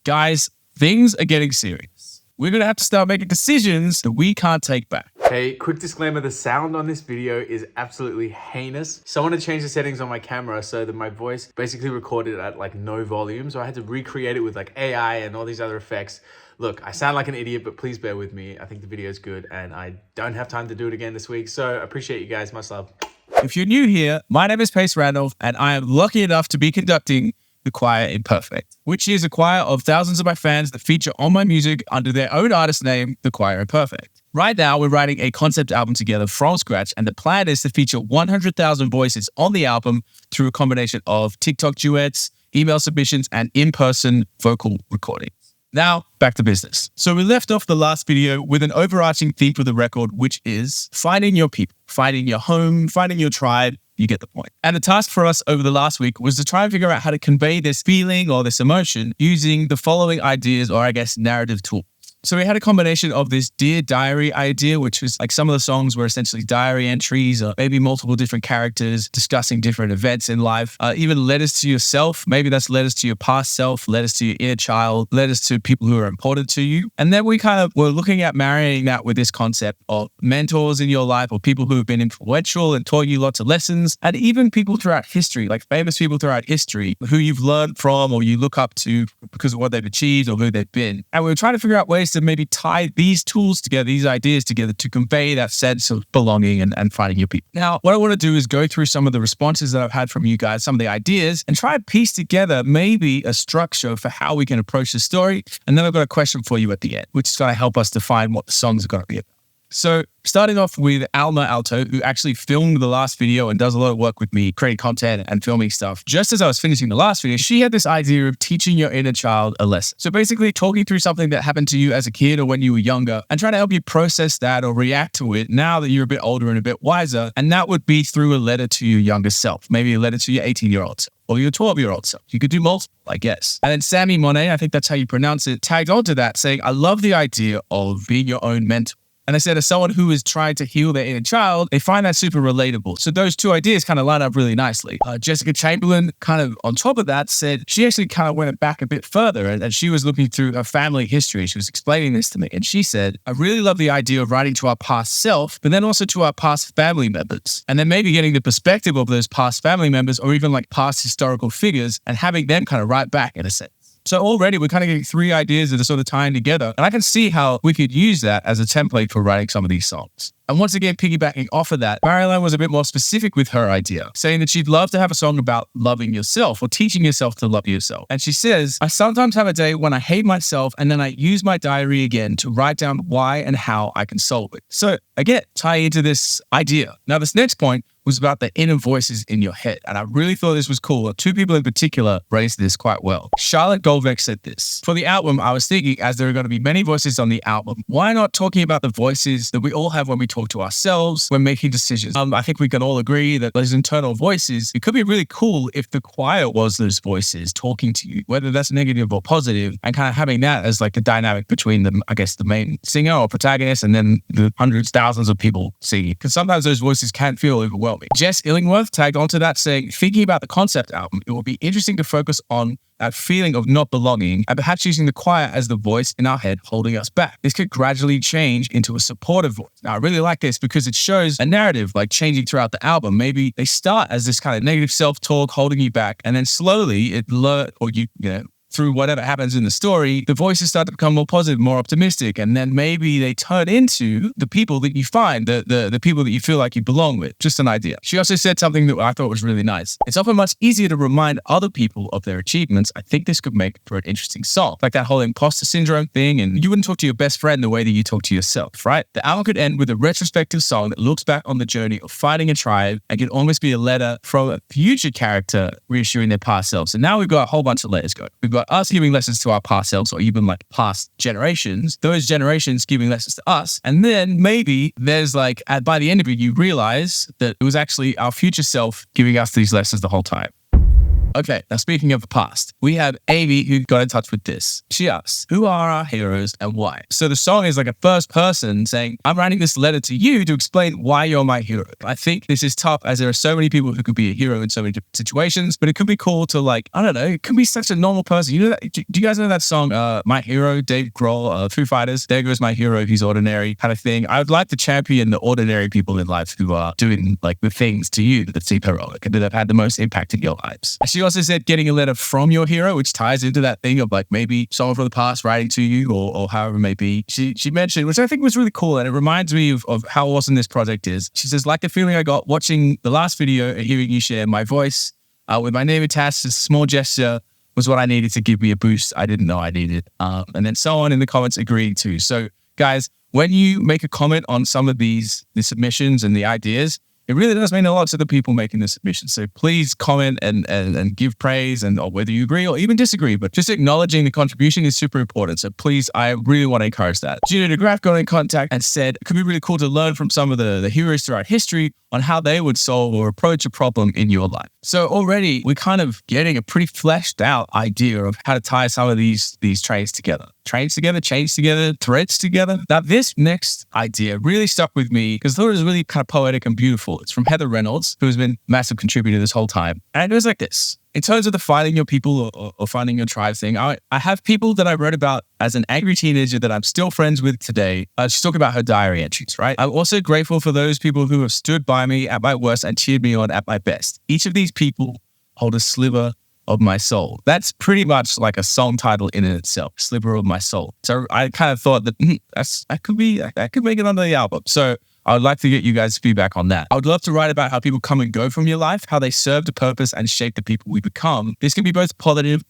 Guys, things are getting serious. We're going to have to start making decisions that we can't take back. Hey, quick disclaimer, the sound on this video is absolutely heinous. Someone had changed the settings on my camera so that my voice basically recorded at like no volume. So I had to recreate it with like AI and all these other effects. Look, I sound like an idiot, but please bear with me. I think the video is good and I don't have time to do it again this week. So I appreciate you guys. Much love. If you're new here, my name is Pace Randolph and I am lucky enough to be conducting the Choir Imperfect, which is a choir of thousands of my fans that feature on my music under their own artist name, the Choir Imperfect. Right now, we're writing a concept album together from scratch, and the plan is to feature 100,000 voices on the album through a combination of TikTok duets, email submissions, and in-person vocal recordings. Now, back to business. So we left off the last video with an overarching theme for the record, which is finding your people, finding your home, finding your tribe. You get the point. And the task for us over the last week was to try and figure out how to convey this feeling or this emotion using the following ideas, or I guess narrative tools. So we had a combination of this Dear Diary idea, which was like some of the songs were essentially diary entries or maybe multiple different characters discussing different events in life. Even letters to yourself. Maybe that's letters to your past self, letters to your inner child, letters to people who are important to you. And then we kind of were looking at marrying that with this concept of mentors in your life or people who have been influential and taught you lots of lessons, and even people throughout history, like famous people throughout history who you've learned from or you look up to because of what they've achieved or who they've been. And we were trying to figure out ways to maybe tie these tools together, these ideas together to convey that sense of belonging and finding your people. Now, what I want to do is go through some of the responses that I've had from you guys, some of the ideas, and try and piece together maybe a structure for how we can approach the story. And then I've got a question for you at the end, which is going to help us define what the songs are going to be about. So starting off with Alma Alto, who actually filmed the last video and does a lot of work with me, creating content and filming stuff. Just as I was finishing the last video, she had this idea of teaching your inner child a lesson. So basically talking through something that happened to you as a kid or when you were younger and trying to help you process that or react to it now that you're a bit older and a bit wiser. And that would be through a letter to your younger self, maybe a letter to your 18-year-old self or your 12-year-old self. You could do multiple, I guess. And then Sammy Monet, I think that's how you pronounce it, tagged onto that saying, I love the idea of being your own mentor. And I said, as someone who is trying to heal their inner child, they find that super relatable. So those two ideas kind of line up really nicely. Jessica Chamberlain kind of on top of that said, she actually kind of went back a bit further and she was looking through her family history. She was explaining this to me. And she said, I really love the idea of writing to our past self, but then also to our past family members. And then maybe getting the perspective of those past family members or even like past historical figures and having them kind of write back in a sense. So already we're kind of getting three ideas that are sort of tying together. And I can see how we could use that as a template for writing some of these songs. And once again, piggybacking off of that, Marilyn was a bit more specific with her idea, saying that she'd love to have a song about loving yourself or teaching yourself to love yourself. And she says, I sometimes have a day when I hate myself and then I use my diary again to write down why and how I can solve it. So again, tie into this idea. Now, this next point was about the inner voices in your head. And I really thought this was cool. Two people in particular raised this quite well. Charlotte Goldbeck said this. For the album, I was thinking, as there are going to be many voices on the album, why not talking about the voices that we all have when we talk to ourselves, when making decisions? I think we can all agree that those internal voices, it could be really cool if the choir was those voices talking to you, whether that's negative or positive, and kind of having that as like a dynamic between them, I guess the main singer or protagonist and then the hundreds, thousands of people singing. Because sometimes those voices can feel overwhelming. Jess Illingworth tagged onto that saying, thinking about the concept album, it will be interesting to focus on that feeling of not belonging and perhaps using the choir as the voice in our head holding us back. This could gradually change into a supportive voice. Now, I really like this because it shows a narrative like changing throughout the album. Maybe they start as this kind of negative self-talk holding you back, and then slowly through whatever happens in the story, the voices start to become more positive, more optimistic, and then maybe they turn into the people that you find, the people that you feel like you belong with. Just an idea. She also said something that I thought was really nice. It's often much easier to remind other people of their achievements. I think this could make for an interesting song. Like that whole imposter syndrome thing, and you wouldn't talk to your best friend the way that you talk to yourself, right? The album could end with a retrospective song that looks back on the journey of finding a tribe and could almost be a letter from a future character reassuring their past selves. And now we've got a whole bunch of letters going. We've got us giving lessons to our past selves or even like past generations, those generations giving lessons to us. And then maybe there's like, by the end of it, you realize that it was actually our future self giving us these lessons the whole time. Okay, now speaking of the past, we have Amy who got in touch with this. She asks, who are our heroes and why? So the song is like a first person saying, I'm writing this letter to you to explain why you're my hero. I think this is tough as there are so many people who could be a hero in so many different situations, but it could be cool to like, I don't know, it could be such a normal person. You know that? Do you guys know that song, My Hero, Dave Grohl, Foo Fighters? There goes my hero, he's ordinary kind of thing. I would like to champion the ordinary people in life who are doing like the things to you that seem heroic and that have had the most impact in your lives. She also said getting a letter from your hero, which ties into that thing of like maybe someone from the past writing to you or however it may be. She mentioned, which I think was really cool, and it reminds me of how awesome this project is. She says, like the feeling I got watching the last video and hearing you share my voice with my name attached, a small gesture was what I needed to give me a boost I didn't know I needed. And then someone in the comments agreed too. So guys, when you make a comment on some of the submissions and the ideas, it really does mean a lot to the people making the submissions. So please comment and give praise or whether you agree or even disagree, but just acknowledging the contribution is super important. So please, I really want to encourage that. Julia DeGraff got in contact and said, it could be really cool to learn from some of the heroes throughout history on how they would solve or approach a problem in your life. So already we're kind of getting a pretty fleshed out idea of how to tie some of these trains together. Trains together, chains together, threads together. Now this next idea really stuck with me because I thought it was really kind of poetic and beautiful. It's from Heather Reynolds, who has been a massive contributor this whole time. And it was like this. In terms of the finding your people or finding your tribe thing, I have people that I wrote about as an angry teenager that I'm still friends with today. She's talking about her diary entries, right? I'm also grateful for those people who have stood by me at my worst and cheered me on at my best. Each of these people hold a sliver of my soul. That's pretty much like a song title in itself, Sliver of My Soul. So I kind of thought that that could make it onto the album. So I would like to get you guys' feedback on that. I would love to write about how people come and go from your life, how they served a purpose and shape the people we become. This can be both positive,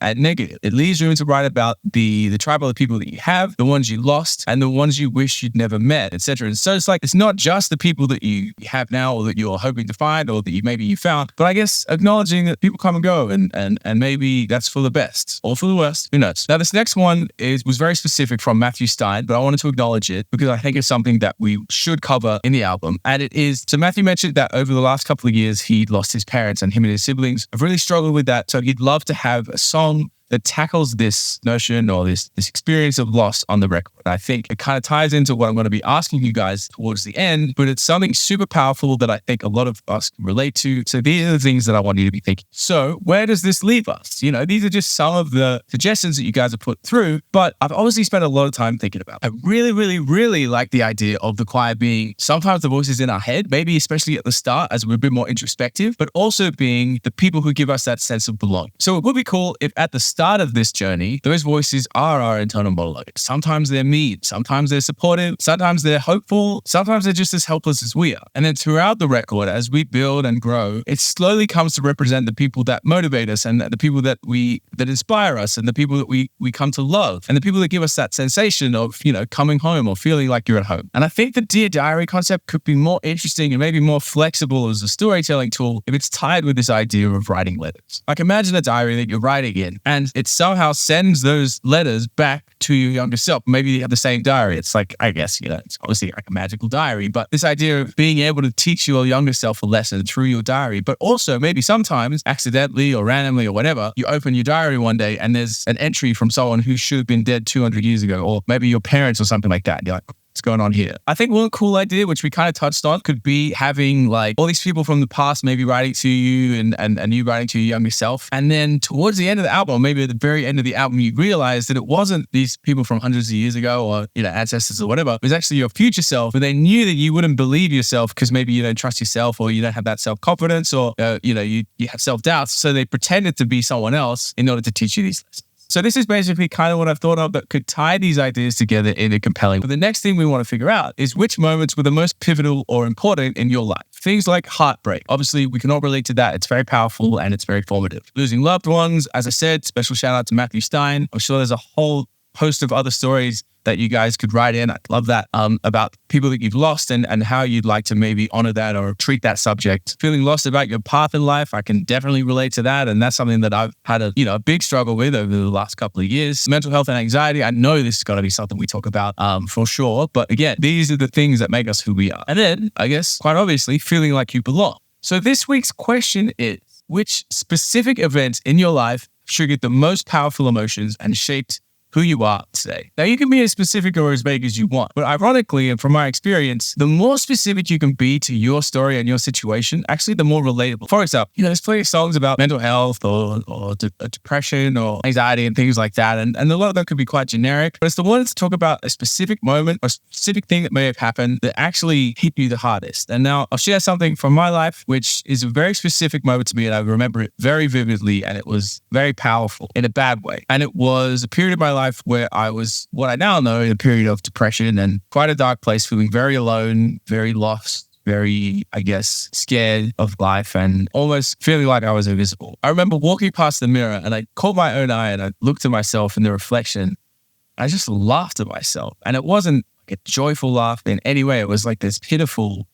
and negative. It leaves room to write about the tribe of the people that you have, the ones you lost, and the ones you wish you'd never met, etc. And so it's like, it's not just the people that you have now or that you're hoping to find or that you found, but I guess acknowledging that people come and go and maybe that's for the best or for the worst, who knows. Now this next one was very specific from Matthew Stein, but I wanted to acknowledge it because I think it's something that we should cover in the album. And it is, so Matthew mentioned that over the last couple of years, he lost his parents and him and his siblings have really struggled with that. So he'd love to have a song that tackles this notion or this experience of loss on the record. I think it kind of ties into what I'm going to be asking you guys towards the end, but it's something super powerful that I think a lot of us can relate to. So these are the things that I want you to be thinking. So where does this leave us? You know, these are just some of the suggestions that you guys have put through, but I've obviously spent a lot of time thinking about it. I really, really, really like the idea of the choir being sometimes the voices in our head, maybe especially at the start as we're a bit more introspective, but also being the people who give us that sense of belonging. So it would be cool if at the start of this journey, those voices are our internal monologue. Sometimes they're mean, sometimes they're supportive, sometimes they're hopeful, sometimes they're just as helpless as we are. And then throughout the record, as we build and grow, it slowly comes to represent the people that motivate us and the people that inspire us and the people that we come to love and the people that give us that sensation of, you know, coming home or feeling like you're at home. And I think the Dear Diary concept could be more interesting and maybe more flexible as a storytelling tool if it's tied with this idea of writing letters. Like imagine a diary that you're writing in and it somehow sends those letters back to your younger self. Maybe you have the same diary. It's like, I guess, you know, it's obviously like a magical diary, but this idea of being able to teach your younger self a lesson through your diary, but also maybe sometimes accidentally or randomly or whatever, you open your diary one day and there's an entry from someone who should have been dead 200 years ago, or maybe your parents or something like that. And you're like, what's going on here? I think one cool idea, which we kind of touched on, could be having like all these people from the past maybe writing to you and you writing to your younger self. And then towards the end of the album, maybe at the very end of the album, you realize that it wasn't these people from hundreds of years ago or, you know, ancestors or whatever. It was actually your future self, but they knew that you wouldn't believe yourself because maybe you don't trust yourself or you don't have that self-confidence or, you know, you have self-doubts. So they pretended to be someone else in order to teach you these lessons. So this is basically kind of what I've thought of that could tie these ideas together in a compelling. But the next thing we want to figure out is which moments were the most pivotal or important in your life. Things like heartbreak. Obviously, we can all relate to that. It's very powerful and it's very formative. Losing loved ones, as I said, special shout out to Matthew Stein. I'm sure there's a whole host of other stories that you guys could write in. I'd love that, about people that you've lost and how you'd like to maybe honor that or treat that subject. Feeling lost about your path in life, I can definitely relate to that. And that's something that I've had a big struggle with over the last couple of years. Mental health and anxiety, I know this is going to be something we talk about for sure. But again, these are the things that make us who we are. And then, I guess, quite obviously, feeling like you belong. So this week's question is, which specific events in your life triggered the most powerful emotions and shaped who you are today. Now, you can be as specific or as vague as you want, but ironically, and from my experience, the more specific you can be to your story and your situation, actually, the more relatable. For example, there's plenty of songs about mental health or depression or anxiety and things like that, and a lot of them can be quite generic, but it's the ones to talk about a specific moment or a specific thing that may have happened that actually hit you the hardest. And now I'll share something from my life, which is a very specific moment to me, and I remember it very vividly, and it was very powerful in a bad way. And it was a period of my life where I was, what I now know, in a period of depression and quite a dark place, feeling very alone, very lost, very, I guess, scared of life and almost feeling like I was invisible. I remember walking past the mirror and I caught my own eye and I looked at myself in the reflection. I just laughed at myself. And it wasn't like a joyful laugh in any way. It was like this pitiful,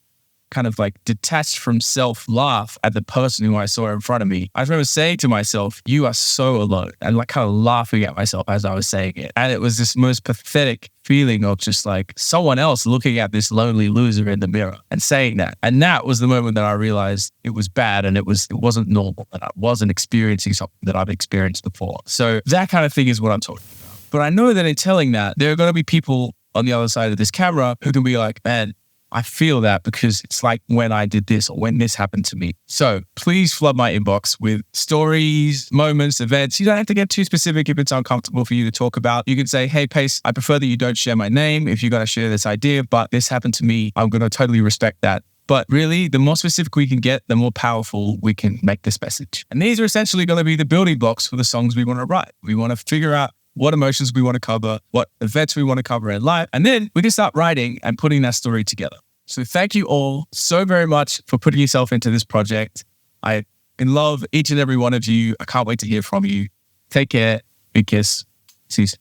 kind of like detached from self laugh at the person who I saw in front of me. I remember saying to myself, "You are so alone," and like kind of laughing at myself as I was saying it. And it was this most pathetic feeling of just like someone else looking at this lonely loser in the mirror and saying that. And that was the moment that I realized it was bad and it wasn't normal, and I wasn't experiencing something that I've experienced before. So that kind of thing is what I'm talking about. But I know that in telling that, there are going to be people on the other side of this camera who can be like, "Man, I feel that because it's like when I did this or when this happened to me." So please flood my inbox with stories, moments, events. You don't have to get too specific if it's uncomfortable for you to talk about. You can say, "Hey, Pace, I prefer that you don't share my name if you're going to share this idea, but this happened to me. I'm going to totally respect that." But really, the more specific we can get, the more powerful we can make this message. And these are essentially going to be the building blocks for the songs we want to write. We want to figure out what emotions we want to cover, what events we want to cover in life, and then we can start writing and putting that story together. So thank you all so very much for putting yourself into this project. I love each and every one of you. I can't wait to hear from you. Take care. Big kiss. See you soon.